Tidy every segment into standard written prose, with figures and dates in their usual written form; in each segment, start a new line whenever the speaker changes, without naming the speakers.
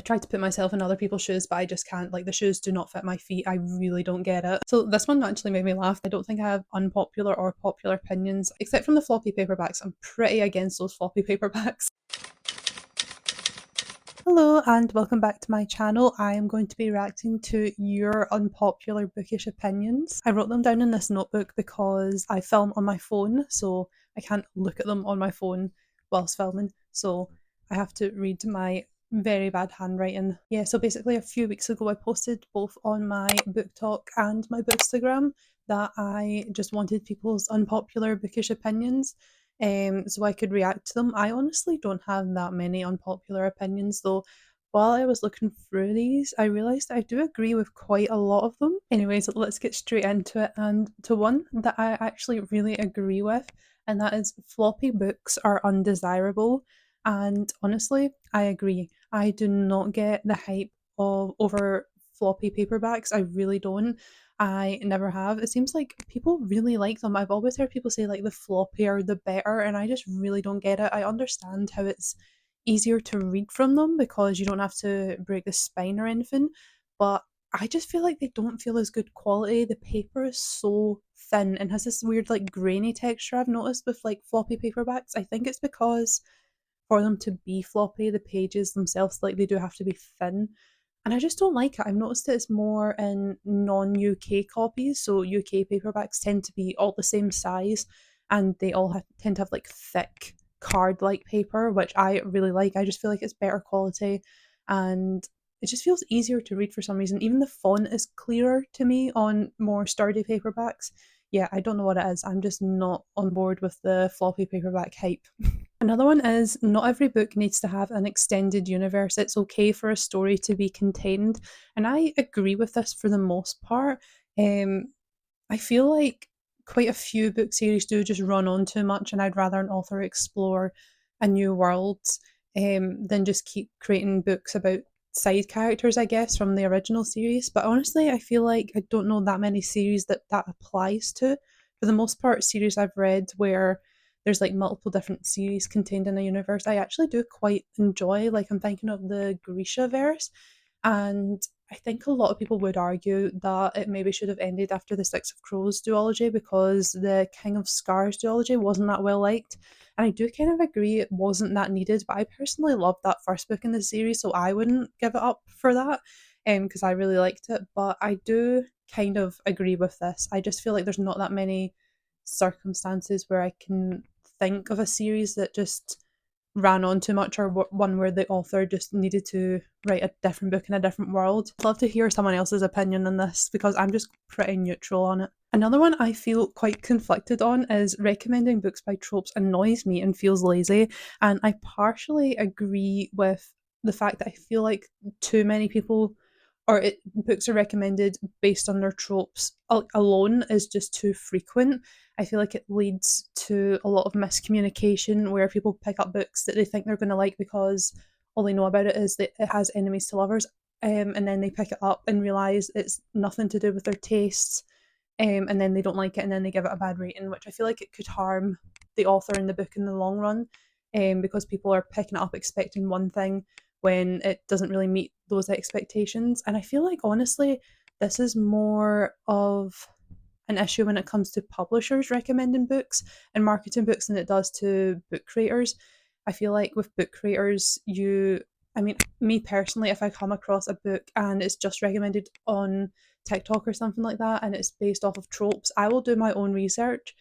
tried to put myself in other people's shoes, but I just can't. Like, the shoes do not fit my feet. I really don't get it. So this one actually made me laugh. I don't think I have unpopular or popular opinions, except from the floppy paperbacks. I'm pretty against those floppy paperbacks. Hello and welcome back to my channel. I am going to be reacting to your unpopular bookish opinions. I wrote them down in this notebook because I film on my phone, so I can't look at them on my phone whilst filming, so I have to read my very bad handwriting. Yeah, so basically a few weeks ago I posted both on my Booktok and my Bookstagram that I just wanted people's unpopular bookish opinions, so I could react to them. I honestly don't have that many unpopular opinions though. While I was looking through these, I realised I do agree with quite a lot of them. Anyways, let's get straight into it, and to one that I actually really agree with, and that is floppy books are undesirable. And honestly, I agree. I do not get the hype of over floppy paperbacks. I really don't. I never have. It seems like people really like them. I've always heard people say like the floppier the better, and I just really don't get it. I understand how it's easier to read from them because you don't have to break the spine or anything, but I just feel like they don't feel as good quality. The paper is so thin and has this weird like grainy texture I've noticed with like floppy paperbacks. I think it's because for them to be floppy, the pages themselves, like they do have to be thin. And I just don't like it. I've noticed it's more in non-UK copies. So UK paperbacks tend to be all the same size and they all tend to have like thick card-like paper, which I really like. I just feel like it's better quality and it just feels easier to read for some reason. Even the font is clearer to me on more sturdy paperbacks. Yeah, I don't know what it is. I'm just not on board with the floppy paperback hype. Another one is not every book needs to have an extended universe. It's okay for a story to be contained. And I agree with this for the most part. I feel like quite a few book series do just run on too much, and I'd rather an author explore a new world than just keep creating books about side characters, I guess, from the original series. But honestly, I feel like I don't know that many series that applies to. For the most part, series I've read where there's like multiple different series contained in a universe, I actually do quite enjoy. Like, I'm thinking of the Grisha verse, and I think a lot of people would argue that it maybe should have ended after the Six of Crows duology because the King of Scars duology wasn't that well liked. And I do kind of agree it wasn't that needed, but I personally loved that first book in the series, so I wouldn't give it up for that because I really liked it. But I do kind of agree with this. I just feel like there's not that many circumstances where I can think of a series that just ran on too much, or one where the author just needed to write a different book in a different world. I'd love to hear someone else's opinion on this because I'm just pretty neutral on it. Another one I feel quite conflicted on is recommending books by Tropes annoys me and feels lazy, and I partially agree with the fact that I feel like too many people books are recommended based on their tropes alone is just too frequent. I feel like it leads to a lot of miscommunication where people pick up books that they think they're going to like because all they know about it is that it has enemies to lovers, and then they pick it up and realise it's nothing to do with their tastes, and then they don't like it and then they give it a bad rating, which I feel like it could harm the author and the book in the long run, because people are picking it up expecting one thing when it doesn't really meet those expectations. And I feel like honestly, this is more of an issue when it comes to publishers recommending books and marketing books than it does to book creators. I feel like with book creators, I mean, me personally, if I come across a book and it's just recommended on TikTok or something like that and it's based off of tropes, I will do my own research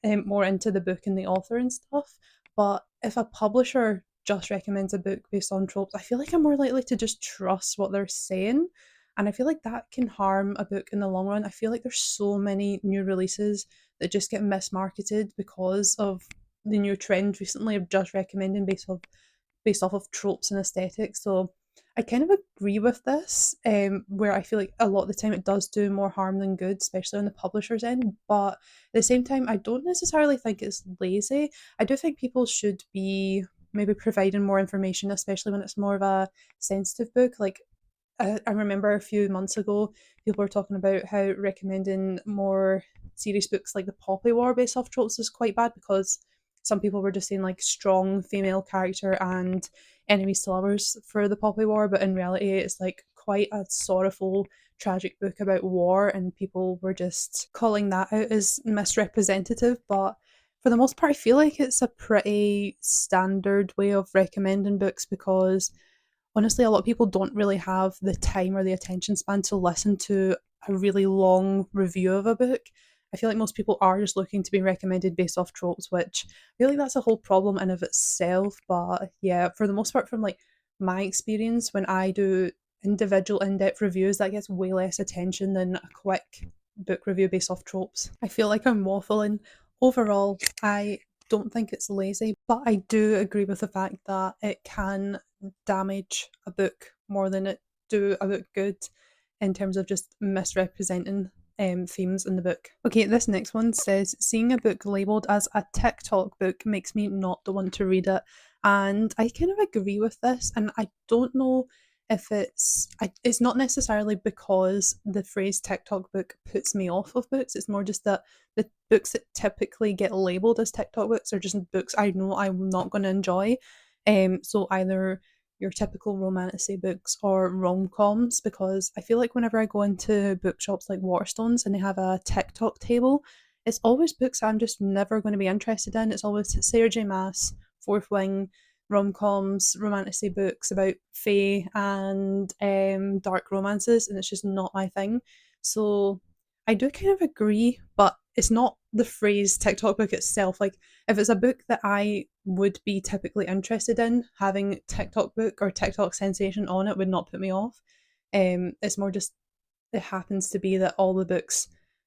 more into the book and the author and stuff. But if a publisher just recommends a book based on tropes, I feel like I'm more likely to just trust what they're saying. And I feel like that can harm a book in the long run. I feel like there's so many new releases that just get mismarketed because of the new trend recently of just recommending based off of tropes and aesthetics. So I kind of agree with this, where I feel like a lot of the time it does do more harm than good, especially on the publisher's end. But at the same time, I don't necessarily think it's lazy. I do think people should be maybe providing more information, especially when it's more of a sensitive book. Like, I remember a few months ago, people were talking about how recommending more serious books like The Poppy War based off tropes is quite bad because some people were just saying like strong female character and enemies to lovers for the Poppy War, but in reality it's like quite a sorrowful, tragic book about war, and people were just calling that out as misrepresentative. But for the most part, I feel like it's a pretty standard way of recommending books because honestly, a lot of people don't really have the time or the attention span to listen to a really long review of a book. I feel like most people are just looking to be recommended based off tropes, which I feel like that's a whole problem in of itself. But yeah, for the most part, from like my experience, when I do individual in-depth reviews, that gets way less attention than a quick book review based off tropes. I feel like I'm waffling. Overall, I don't think it's lazy, but I do agree with the fact that it can damage a book more than it do a book good in terms of just misrepresenting themes in the book. Okay, this next one says, seeing a book labelled as a TikTok book makes me not the one to read it. And I kind of agree with this, and I don't know if it's not necessarily because the phrase TikTok book puts me off of books. It's more just that the books that typically get labelled as TikTok books are just books I know I'm not going to enjoy. So either your typical romantasy books or rom-coms, because I feel like whenever I go into bookshops like Waterstones and they have a TikTok table, it's always books I'm just never going to be interested in. It's always Sarah J Maas, Fourth Wing, rom-coms, romantasy books about fae and dark romances, and it's just not my thing. So I do kind of agree, but it's not the phrase TikTok book itself. Like, if it's a book that I would be typically interested in, having TikTok book or TikTok sensation on it would not put me off. It's more just it happens to be that all the books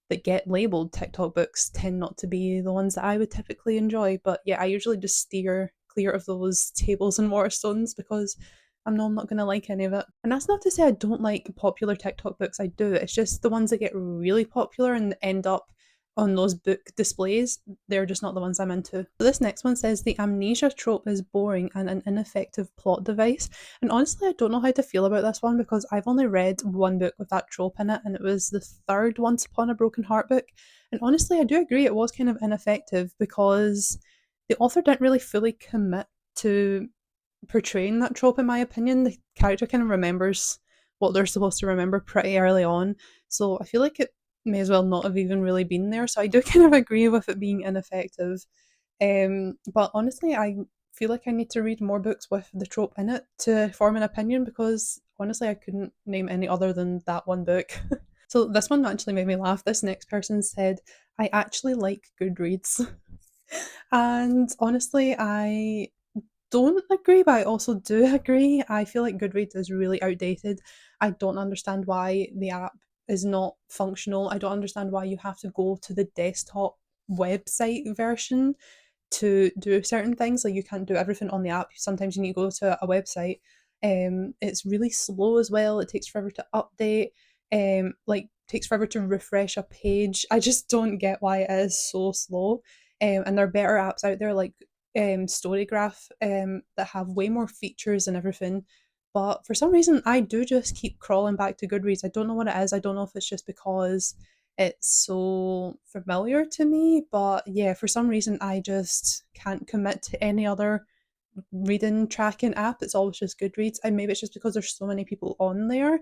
that get labelled TikTok books tend not to be the ones that I would typically enjoy. But yeah, I usually just steer clear of those tables and Waterstones because I know I'm not going to like any of it. And that's not to say I don't like popular TikTok books, I do. It's just the ones that get really popular and end up on those book displays, they're just not the ones I'm into. So this next one says, the amnesia trope is boring and an ineffective plot device. And honestly, I don't know how to feel about this one because I've only read one book with that trope in it, and it was the third Once Upon a Broken Heart book. And honestly, I do agree it was kind of ineffective because the author didn't really fully commit to portraying that trope, in my opinion. The character kind of remembers what they're supposed to remember pretty early on. So I feel like it may as well not have even really been there. So I do kind of agree with it being ineffective. But honestly, I feel like I need to read more books with the trope in it to form an opinion because honestly, I couldn't name any other than that one book. So this one actually made me laugh. This next person said, I actually like Goodreads. And honestly, I don't agree, but I also do agree. I feel like Goodreads is really outdated. I don't understand why the app is not functional. I don't understand why you have to go to the desktop website version to do certain things. Like, you can't do everything on the app. Sometimes you need to go to a website. It's really slow as well. It takes forever to update. Like, takes forever to refresh a page. I just don't get why it is so slow. And there are better apps out there like Storygraph that have way more features and everything. But for some reason, I do just keep crawling back to Goodreads. I don't know what it is. I don't know if it's just because it's so familiar to me. But yeah, for some reason, I just can't commit to any other reading tracking app. It's always just Goodreads. And maybe it's just because there's so many people on there.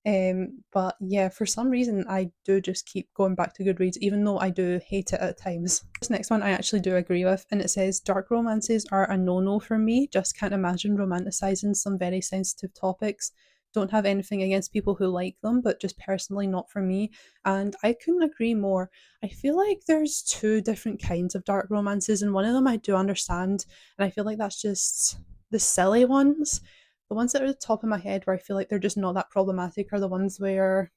But yeah, for some reason I do just keep going back to Goodreads, even though I do hate it at times. This next one I actually do agree with, and it says, dark romances are a no-no for me. Just can't imagine romanticizing some very sensitive topics. Don't have anything against people who like them, but just personally not for me. And I couldn't agree more. I feel like there's two different kinds of dark romances, and one of them I do understand, and I feel like that's just the silly ones. The ones that are at the top of my head where I feel like they're just not that problematic are the ones where,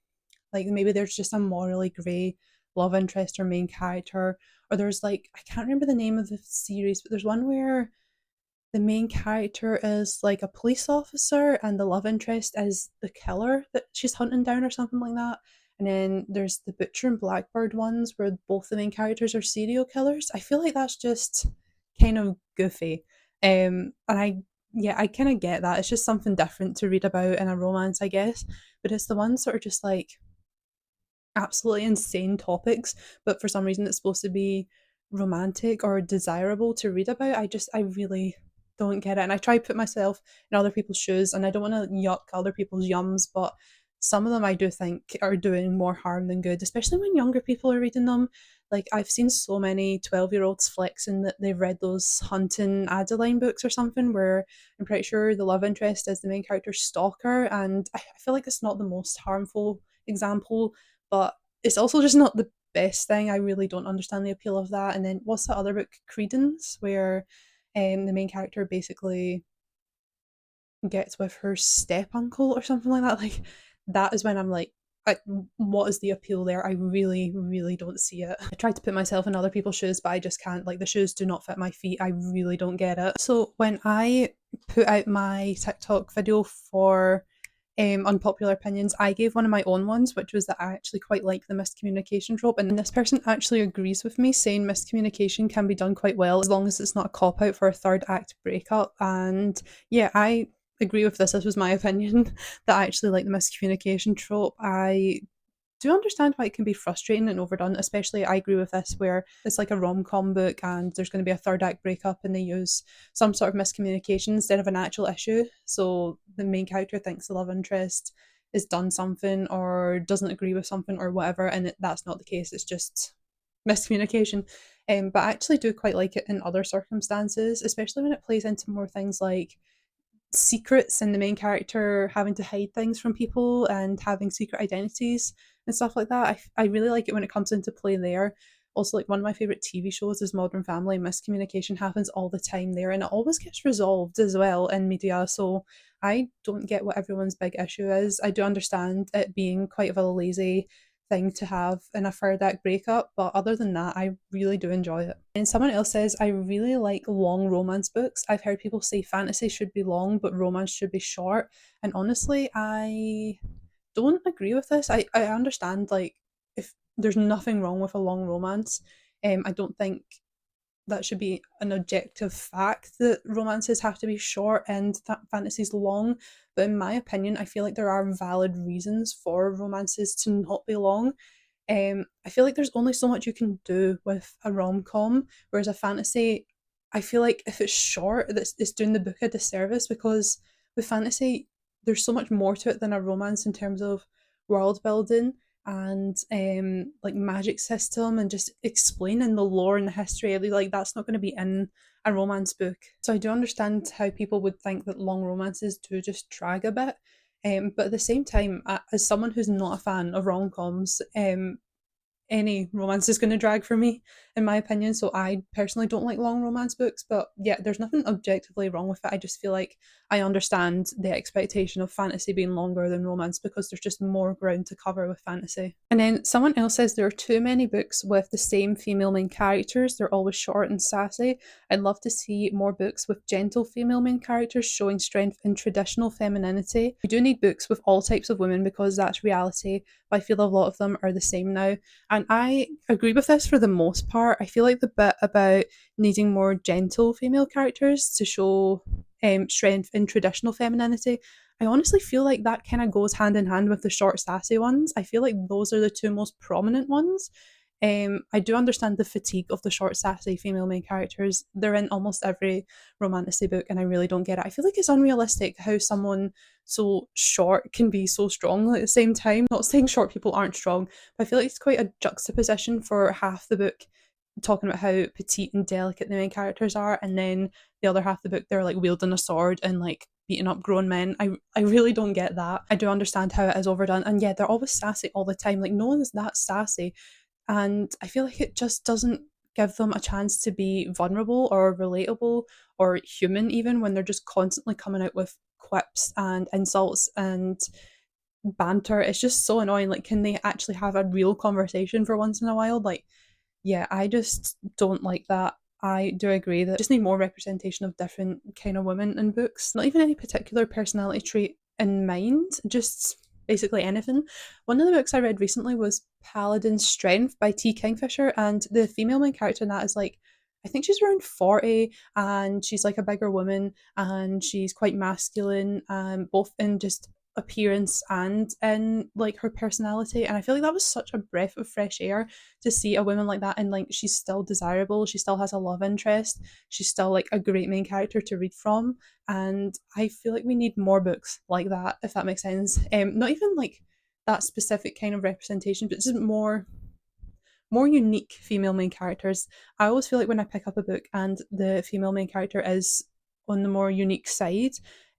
like, maybe there's just a morally grey love interest or main character, or there's like, I can't remember the name of the series, but there's one where the main character is like a police officer and the love interest is the killer that she's hunting down or something like that. And then there's the Butcher and Blackbird ones where both the main characters are serial killers. I feel like that's just kind of goofy. And I kind of get that. It's just something different to read about in a romance, I guess. But it's the ones that are just like absolutely insane topics, but for some reason it's supposed to be romantic or desirable to read about. I really don't get it. And I try to put myself in other people's shoes, and I don't want to yuck other people's yums, but some of them I do think are doing more harm than good, especially when younger people are reading them. Like, I've seen so many 12-year-olds flexing that they've read those Hunting Adeline books or something, where I'm pretty sure the love interest is the main character's stalker, and I feel like it's not the most harmful example, but it's also just not the best thing. I really don't understand the appeal of that. And then what's that other book, Credence, where the main character basically gets with her step uncle or something like that. Like, that is when I'm like, what is the appeal there? I really, really don't see it. I tried to put myself in other people's shoes, but I just can't. Like, the shoes do not fit my feet. I really don't get it. So when I put out my TikTok video for unpopular opinions, I gave one of my own ones, which was that I actually quite like the miscommunication trope, and this person actually agrees with me, saying miscommunication can be done quite well as long as it's not a cop out for a third act breakup. And yeah, I agree with this. This was my opinion that I actually like the miscommunication trope. I do understand why it can be frustrating and overdone, especially I agree with this where it's like a rom-com book and there's going to be a third act breakup and they use some sort of miscommunication instead of an actual issue. So the main character thinks the love interest has done something or doesn't agree with something or whatever, and that's not the case. It's just miscommunication. But I actually do quite like it in other circumstances, especially when it plays into more things like secrets and the main character having to hide things from people and having secret identities and stuff like that. I really like it when it comes into play there. Also, like, one of my favorite TV shows is Modern Family. Miscommunication happens all the time there, and it always gets resolved as well in media. So I don't get what everyone's big issue is. I do understand it being quite of a lazy thing to have in a third act breakup, but other than that, I really do enjoy it. And someone else says, I really like long romance books. I've heard people say fantasy should be long, but romance should be short. And honestly, I don't agree with this. I understand, like, if there's nothing wrong with a long romance, I don't think that should be an objective fact that romances have to be short and fantasies long. But in my opinion, I feel like there are valid reasons for romances to not be long. I feel like there's only so much you can do with a rom com, whereas a fantasy, I feel like if it's short, it's doing the book a disservice, because with fantasy, there's so much more to it than a romance in terms of world building and like magic system and just explaining the lore and the history. Like, that's not going to be in a romance book. So I do understand how people would think that long romances do just drag a bit. But at the same time, as someone who's not a fan of rom coms, any romance is going to drag for me, in my opinion. So I personally don't like long romance books, but yeah, there's nothing objectively wrong with it. I just feel like I understand the expectation of fantasy being longer than romance because there's just more ground to cover with fantasy. And then someone else says there are too many books with the same female main characters. They're always short and sassy. I'd love to see more books with gentle female main characters showing strength in traditional femininity. We do need books with all types of women because that's reality, but I feel a lot of them are the same now. And I agree with this for the most part. I feel like the bit about needing more gentle female characters to show strength in traditional femininity, I honestly feel like that kind of goes hand in hand with the short, sassy ones. I feel like those are the two most prominent ones. I do understand the fatigue of the short, sassy female main characters. They're in almost every romantasy book, and I really don't get it. I feel like it's unrealistic how someone so short can be so strong at the same time. Not saying short people aren't strong, but I feel like it's quite a juxtaposition for half the book talking about how petite and delicate the main characters are, and then the other half of the book they're like wielding a sword and like beating up grown men. I really don't get that. I do understand how it is overdone, and yeah, they're always sassy all the time. Like, no one is that sassy, and I feel like it just doesn't give them a chance to be vulnerable or relatable or human, even when they're just constantly coming out with quips and insults and banter. It's just so annoying. Like, can they actually have a real conversation for once in a while? Like, yeah, I just don't like that. I do agree that just need more representation of different kind of women in books. Not even any particular personality trait in mind, just basically anything. One of the books I read recently was Paladin's Strength by T. Kingfisher, and the female main character in that is like, I think she's around 40, and she's like a bigger woman and she's quite masculine, both in just appearance and in like her personality. And I feel like that was such a breath of fresh air to see a woman like that, and like she's still desirable, she still has a love interest, she's still like a great main character to read from. And I feel like we need more books like that, if that makes sense. Not even like that specific kind of representation, but just more unique female main characters. I always feel like when I pick up a book and the female main character is on the more unique side,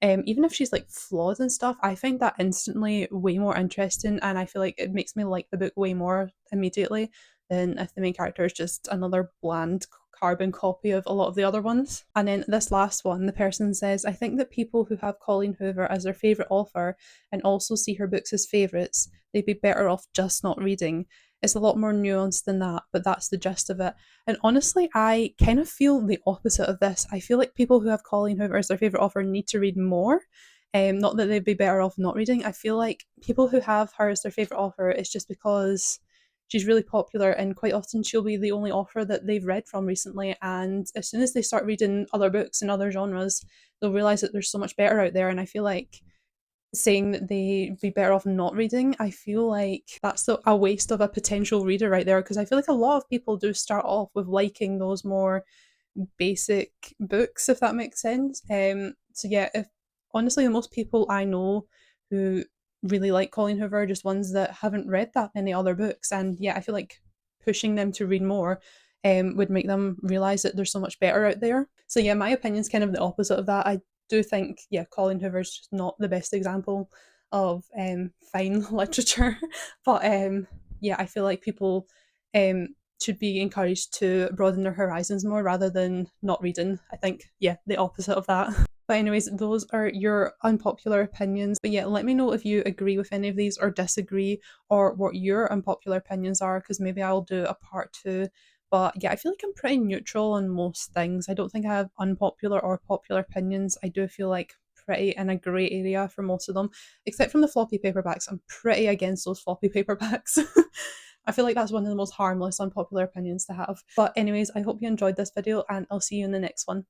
even if she's like flawed and stuff, I find that instantly way more interesting, and I feel like it makes me like the book way more immediately than if the main character is just another bland carbon copy of a lot of the other ones. And then this last one, the person says, I think that people who have Colleen Hoover as their favourite author and also see her books as favourites, they'd be better off just not reading. It's a lot more nuanced than that, but that's the gist of it. And honestly, I kind of feel the opposite of this. I feel like people who have Colleen Hoover as their favourite author need to read more. Not that they'd be better off not reading. I feel like people who have her as their favourite author, it's just because she's really popular, and quite often she'll be the only author that they've read from recently. And as soon as they start reading other books in other genres, they'll realise that there's so much better out there. And I feel like saying that they'd be better off not reading, I feel like that's a waste of a potential reader right there, because I feel like a lot of people do start off with liking those more basic books, if that makes sense. So yeah, if honestly the most people I know who really like Colleen Hoover are just ones that haven't read that many other books, and yeah, I feel like pushing them to read more would make them realize that there's so much better out there. So yeah, my opinion's kind of the opposite of that. I do think, yeah, Colleen Hoover's just not the best example of fine literature. But yeah, I feel like people um, should be encouraged to broaden their horizons more rather than not reading. I think, yeah, the opposite of that. But anyways, those are your unpopular opinions. But yeah, let me know if you agree with any of these or disagree, or what your unpopular opinions are, because maybe I'll do a part two. But yeah, I feel like I'm pretty neutral on most things. I don't think I have unpopular or popular opinions. I do feel like pretty in a grey area for most of them, except from the floppy paperbacks. I'm pretty against those floppy paperbacks. I feel like that's one of the most harmless unpopular opinions to have. But anyways, I hope you enjoyed this video, and I'll see you in the next one.